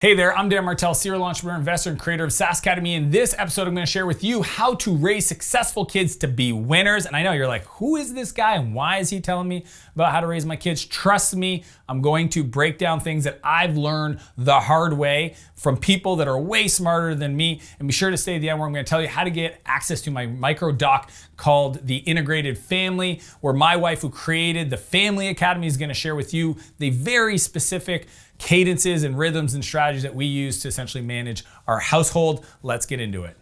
Hey there, I'm Dan Martell, serial entrepreneur, investor, and creator of SaaS Academy. In this episode, I'm going to share with you how to raise successful kids to be winners. And I know you're like, who is this guy and why is he telling me about how to raise my kids? Trust me, I'm going to break down things that I've learned the hard way from people that are way smarter than me. And be sure to stay at the end where I'm going to tell you how to get access to my micro doc called The Integrated Family, where my wife, who created the Family Academy, is going to share with you the very specific cadences and rhythms and strategies that we use to essentially manage our household. Let's get into it.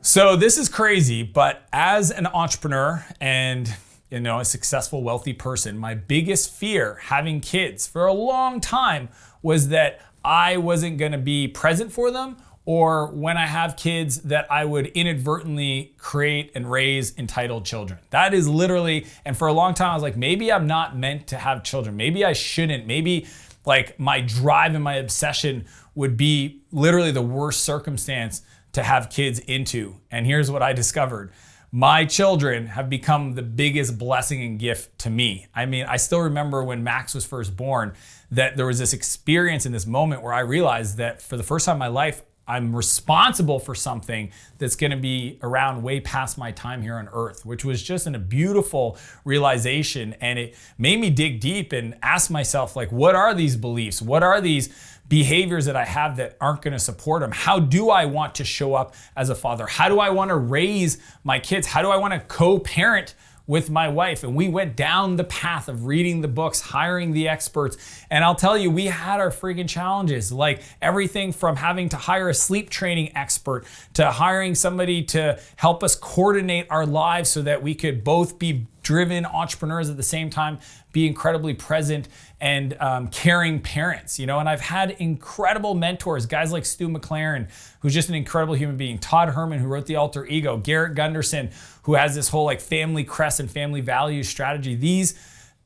So this is crazy, but as an entrepreneur and a successful, wealthy person, my biggest fear having kids for a long time was that I wasn't going to be present for them, or when I have kids that I would inadvertently create and raise entitled children. That is literally, and for a long time I was like, maybe I'm not meant to have children. Maybe I shouldn't. Maybe like my drive and my obsession would be literally the worst circumstance to have kids into. And here's what I discovered. My children have become the biggest blessing and gift to me. I mean, I still remember when Max was first born, that there was this experience in this moment where I realized that for the first time in my life, I'm responsible for something that's going to be around way past my time here on earth, which was just a beautiful realization. And it made me dig deep and ask myself, like, what are these beliefs? What are these behaviors that I have that aren't going to support them? How do I want to show up as a father? How do I want to raise my kids? How do I want to co-parent with my wife? And we went down the path of reading the books, hiring the experts. And I'll tell you, we had our freaking challenges, like everything from having to hire a sleep training expert to hiring somebody to help us coordinate our lives so that we could both be driven entrepreneurs at the same time, be incredibly present and caring parents, and I've had incredible mentors, guys like Stu McLaren, who's just an incredible human being, Todd Herman, who wrote The Alter Ego, Garrett Gunderson, who has this whole like family crest and family values strategy. These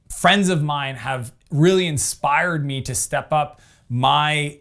friends of mine have really inspired me to step up my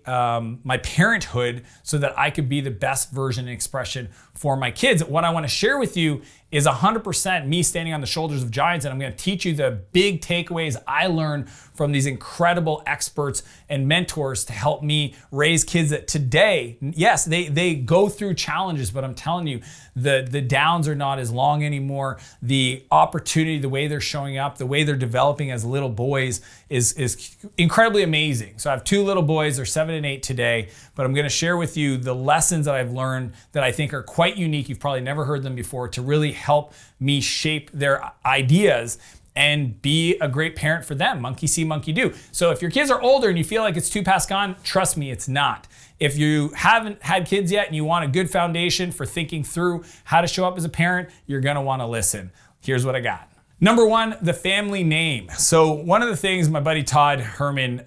parenthood so that I could be the best version and expression for my kids. What I want to share with you is 100% me standing on the shoulders of giants, and I'm going to teach you the big takeaways I learned from these incredible experts and mentors to help me raise kids that today, yes, they go through challenges, but I'm telling you, the downs are not as long anymore. The opportunity, the way they're showing up, the way they're developing as little boys is incredibly amazing. So I have two little boys, they're 7 and 8 today, but I'm going to share with you the lessons that I've learned that I think are quite unique. You've probably never heard them before, to really help me shape their ideas and be a great parent for them. Monkey see, monkey do. So if your kids are older and you feel like it's too past gone, trust me, it's not. If you haven't had kids yet and you want a good foundation for thinking through how to show up as a parent, you're gonna wanna listen. Here's what I got. Number one, the family name. So one of the things my buddy Todd Herman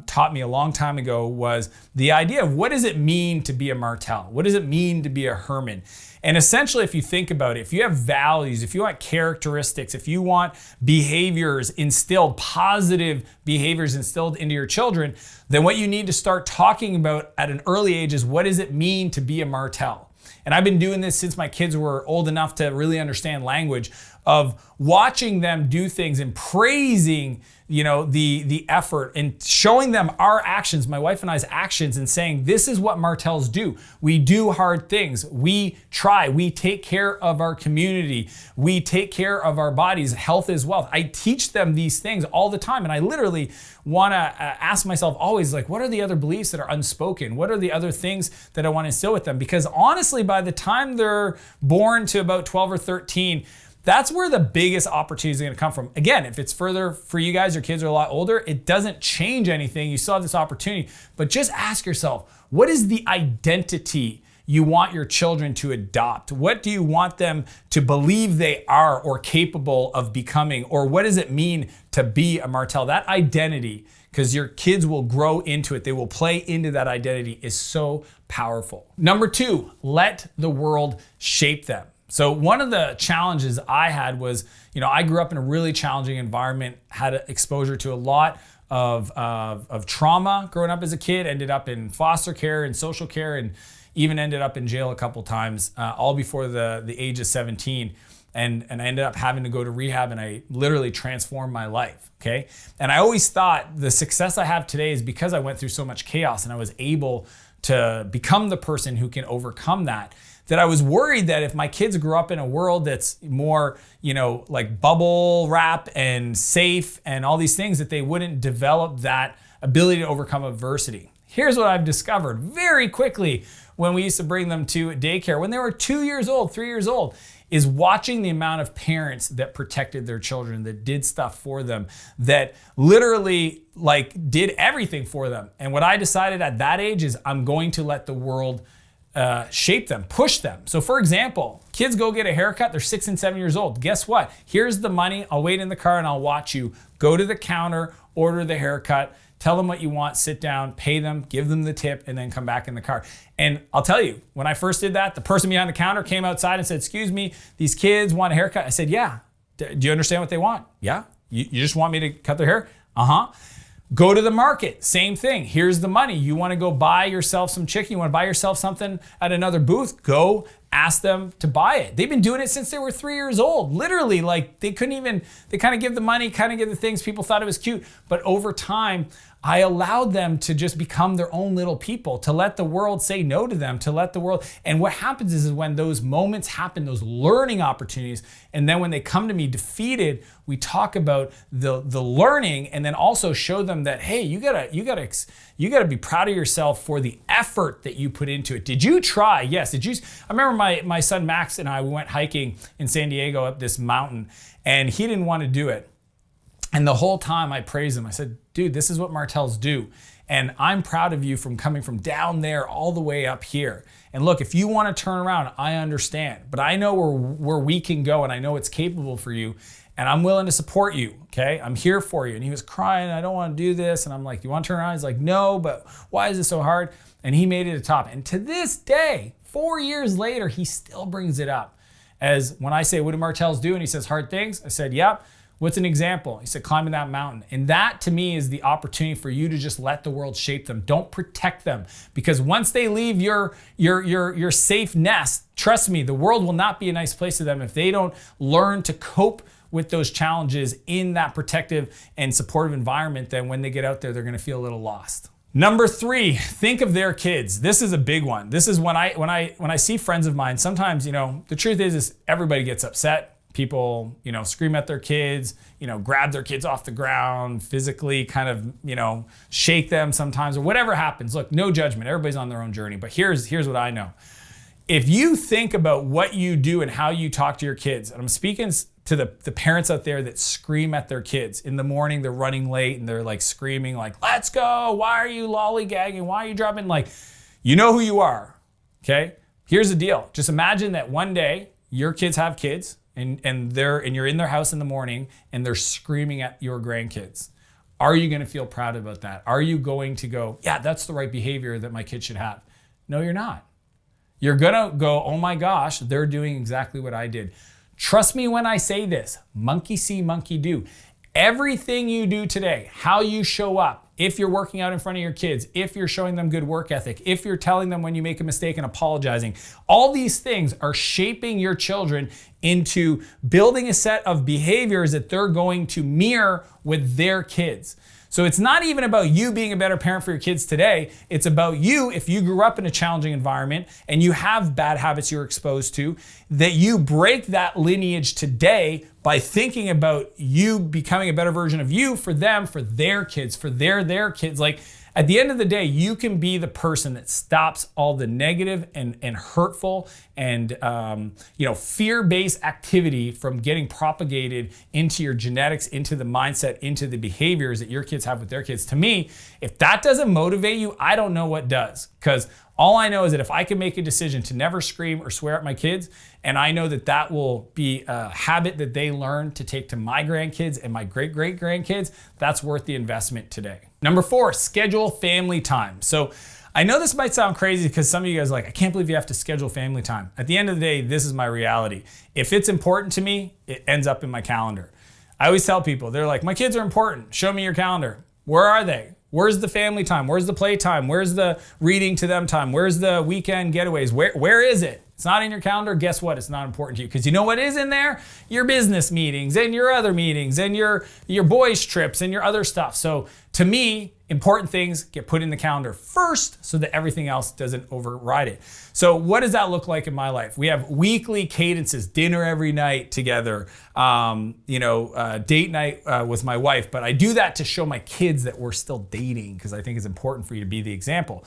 taught me a long time ago was the idea of what does it mean to be a Martell? What does it mean to be a Herman? And essentially, if you think about it, if you have values, if you want characteristics, if you want behaviors instilled, positive behaviors instilled into your children, then what you need to start talking about at an early age is what does it mean to be a Martell? And I've been doing this since my kids were old enough to really understand language, of watching them do things and praising, the effort and showing them our actions, my wife and I's actions, and saying, this is what Martells do. We do hard things. We try. We take care of our community. We take care of our bodies. Health is wealth. I teach them these things all the time. And I literally want to ask myself always, like, what are the other beliefs that are unspoken? What are the other things that I want to instill with them? Because honestly, by the time they're born to about 12 or 13, that's where the biggest opportunities are going to come from. Again, if it's further for you guys, your kids are a lot older, it doesn't change anything. You still have this opportunity, but just ask yourself, what is the identity you want your children to adopt? What do you want them to believe they are or capable of becoming? Or what does it mean to be a Martell? That identity, because your kids will grow into it, they will play into that identity, is so powerful. Number two, let the world shape them. So one of the challenges I had was, I grew up in a really challenging environment, had exposure to a lot of trauma growing up as a kid, ended up in foster care and social care, and even ended up in jail a couple times, all before the age of 17. And I ended up having to go to rehab, and I literally transformed my life, okay? And I always thought the success I have today is because I went through so much chaos and I was able to become the person who can overcome that. That I was worried that if my kids grew up in a world that's more, like bubble wrap and safe and all these things, that they wouldn't develop that ability to overcome adversity. Here's what I've discovered very quickly when we used to bring them to daycare, when they were 2 years old, 3 years old, is watching the amount of parents that protected their children, that did stuff for them, that literally did everything for them. And what I decided at that age is I'm going to let the world shape them, push them. So for example, kids go get a haircut, they're 6 and 7 years old. Guess what? Here's the money. I'll wait in the car and I'll watch you go to the counter, order the haircut, tell them what you want, sit down, pay them, give them the tip, and then come back in the car. And I'll tell you, when I first did that, the person behind the counter came outside and said, "Excuse me, these kids want a haircut." I said, "Yeah. Do you understand what they want?" "Yeah." You just want me to cut their hair?" "Uh-huh." Go to the market, same thing. Here's the money. You want to go buy yourself some chicken, you want to buy yourself something at another booth, go ask them to buy it. They've been doing it since they were 3 years old. Literally, they kind of give the money, kind of give the things, people thought it was cute. But over time, I allowed them to just become their own little people, to let the world say no to them, to let the world. And what happens is when those moments happen, those learning opportunities, and then when they come to me defeated, we talk about the learning, and then also show them that, hey, you gotta be proud of yourself for the effort that you put into it. Did you try? Yes. Did you? I remember my son Max and I, we went hiking in San Diego up this mountain, and he didn't want to do it. And the whole time I praised him. I said, "Dude, this is what Martells do. And I'm proud of you from coming from down there all the way up here. And look, if you want to turn around, I understand. But I know where we can go, and I know it's capable for you. And I'm willing to support you, okay? I'm here for you." And he was crying, "I don't want to do this." And I'm like, "You want to turn around?" He's like, "No, but why is it so hard?" And he made it to top. And to this day, 4 years later, he still brings it up. As when I say, "What do Martells do?" And he says, "Hard things." I said, "Yep." "What's an example?" He said, "Climbing that mountain." And that to me is the opportunity for you to just let the world shape them. Don't protect them, because once they leave your safe nest, trust me, the world will not be a nice place to them if they don't learn to cope with those challenges in that protective and supportive environment. Then when they get out there, they're going to feel a little lost. Number 3, think of their kids. This is a big one. This is when I see friends of mine, sometimes, the truth is everybody gets upset. People, scream at their kids, grab their kids off the ground, physically kind of, shake them sometimes, or whatever happens. Look, no judgment. Everybody's on their own journey. But here's what I know. If you think about what you do and how you talk to your kids, and I'm speaking to the parents out there that scream at their kids in the morning, they're running late and they're screaming "Let's go. Why are you lollygagging? Why are you dropping?" You know who you are, okay? Here's the deal. Just imagine that one day your kids have kids, and you're in their house in the morning and they're screaming at your grandkids. Are you going to feel proud about that? Are you going to go, "Yeah, that's the right behavior that my kid should have"? No, you're not. You're going to go, "Oh my gosh, they're doing exactly what I did." Trust me when I say this, monkey see, monkey do. Everything you do today, how you show up, if you're working out in front of your kids, if you're showing them good work ethic, if you're telling them when you make a mistake and apologizing, all these things are shaping your children into building a set of behaviors that they're going to mirror with their kids. So it's not even about you being a better parent for your kids today. It's about you, if you grew up in a challenging environment and you have bad habits you're exposed to, that you break that lineage today by thinking about you becoming a better version of you for them, for their kids, for their kids. At the end of the day, you can be the person that stops all the negative and hurtful and fear-based activity from getting propagated into your genetics, into the mindset, into the behaviors that your kids have with their kids. To me, if that doesn't motivate you, I don't know what does. Because all I know is that if I can make a decision to never scream or swear at my kids, and I know that that will be a habit that they learn to take to my grandkids and my great-great-grandkids, that's worth the investment today. Number 4, schedule family time. So I know this might sound crazy because some of you guys are like, "I can't believe you have to schedule family time." At the end of the day, this is my reality. If it's important to me, it ends up in my calendar. I always tell people, they're like, "My kids are important. Show me your calendar." Where are they? Where's the family time? Where's the play time? Where's the reading to them time? Where's the weekend getaways? Where is it? It's not in your calendar. Guess what? It's not important to you, because you know what is in there? Your business meetings and your other meetings and your boys' trips and your other stuff. So to me, important things get put in the calendar first so that everything else doesn't override it. So what does that look like in my life? We have weekly cadences, dinner every night together, date night with my wife. But I do that to show my kids that we're still dating, because I think it's important for you to be the example.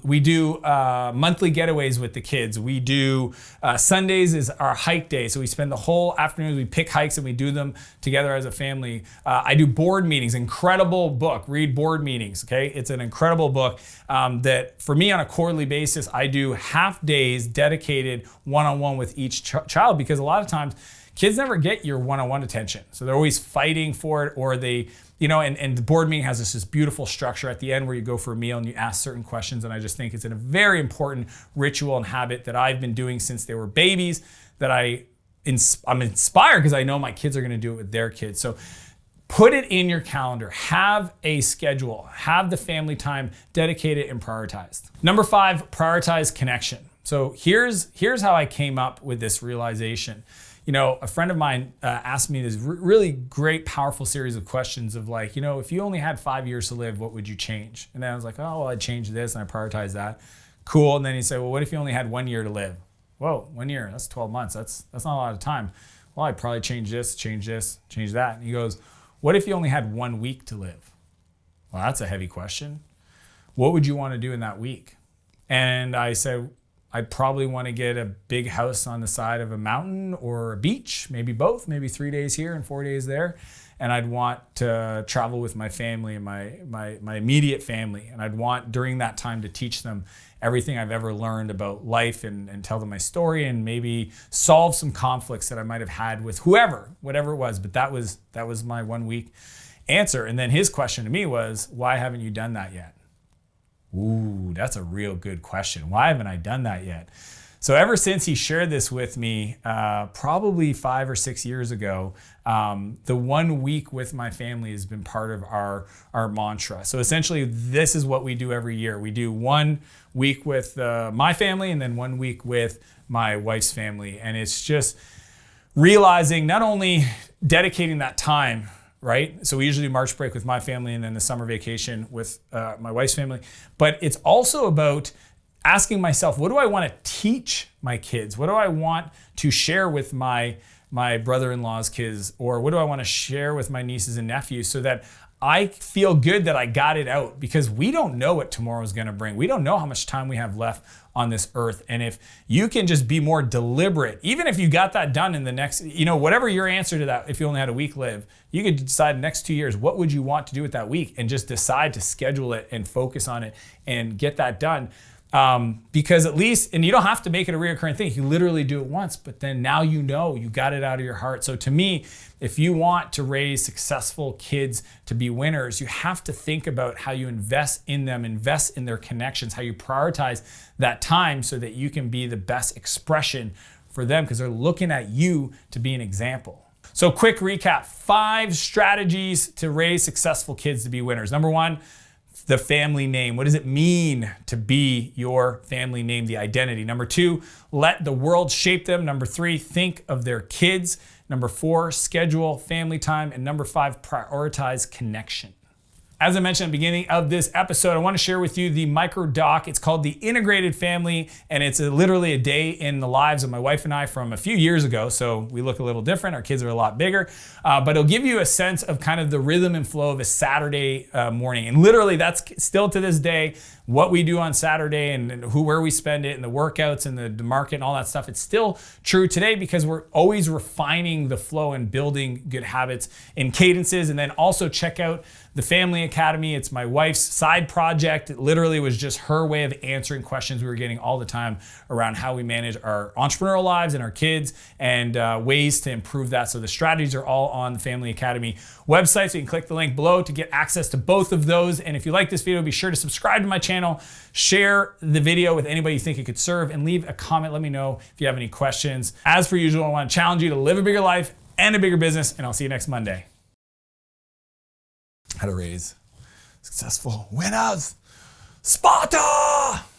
We do monthly getaways with the kids. We do Sundays is our hike day. So we spend the whole afternoon, we pick hikes and we do them together as a family. I do board meetings, incredible book, read Board Meetings, okay? It's an incredible book that for me on a quarterly basis, I do half days dedicated one-on-one with each child, because a lot of times kids never get your one-on-one attention. So they're always fighting for it, or they, and the board meeting has this beautiful structure at the end where you go for a meal and you ask certain questions. And I just think it's a very important ritual and habit that I've been doing since they were babies, that I'm inspired because I know my kids are going to do it with their kids. So put it in your calendar, have a schedule, have the family time dedicated and prioritized. Number 5, prioritize connection. So here's how I came up with this realization. A friend of mine asked me this really great, powerful series of questions of like, if you only had 5 years to live, what would you change? And then I was like, oh, well, I'd change this and I prioritize that. Cool. And then he said, well, what if you only had 1 year to live? Whoa, 1 year, that's 12 months. That's not a lot of time. Well, I'd probably change this, change that. And he goes, what if you only had 1 week to live? Well, that's a heavy question. What would you want to do in that week? And I said, I'd probably want to get a big house on the side of a mountain or a beach, maybe both, maybe 3 days here and 4 days there. And I'd want to travel with my family and my immediate family. And I'd want during that time to teach them everything I've ever learned about life and tell them my story and maybe solve some conflicts that I might have had with whoever, whatever it was. But that was my 1 week answer. And then his question to me was, why haven't you done that yet? Ooh, that's a real good question. Why haven't I done that yet? So ever since he shared this with me, probably 5 or 6 years ago, the 1 week with my family has been part of our mantra. So essentially, this is what we do every year. We do 1 week with my family and then 1 week with my wife's family. And it's just realizing not only dedicating that time, right? So we usually do March break with my family and then the summer vacation with my wife's family. But it's also about asking myself, what do I want to teach my kids? What do I want to share with my brother-in-law's kids? Or what do I want to share with my nieces and nephews so that I feel good that I got it out? Because we don't know what tomorrow is going to bring. We don't know how much time we have left on this earth. And if you can just be more deliberate, even if you got that done in the next, whatever your answer to that, if you only had a week live, you could decide next 2 years, what would you want to do with that week? And just decide to schedule it and focus on it and get that done. Because at least, and you don't have to make it a recurring thing. You literally do it once, but then now you got it out of your heart. So to me, if you want to raise successful kids to be winners, you have to think about how you invest in them, invest in their connections, how you prioritize that time so that you can be the best expression for them, because they're looking at you to be an example. So quick recap, 5 strategies to raise successful kids to be winners. Number 1, the family name. What does it mean to be your family name, the identity? Number 2, let the world shape them. Number 3, think of their kids. Number 4, schedule family time. And number 5, prioritize connection. As I mentioned at the beginning of this episode, I want to share with you the micro doc. It's called The Integrated Family, and it's literally a day in the lives of my wife and I from a few years ago. So we look a little different. Our kids are a lot bigger, but it'll give you a sense of kind of the rhythm and flow of a Saturday morning. And literally, that's still to this day what we do on Saturday and where we spend it and the workouts and the market and all that stuff. It's still true today because we're always refining the flow and building good habits and cadences. And then also check out the Family Academy. It's my wife's side project. It literally was just her way of answering questions we were getting all the time around how we manage our entrepreneurial lives and our kids and ways to improve that. So the strategies are all on the Family Academy website. So you can click the link below to get access to both of those. And if you like this video, be sure to subscribe to my channel, share the video with anybody you think it could serve, and leave a comment. Let me know if you have any questions. As per usual, I want to challenge you to live a bigger life and a bigger business, and I'll see you next Monday. How to raise Successful winners, Sparta!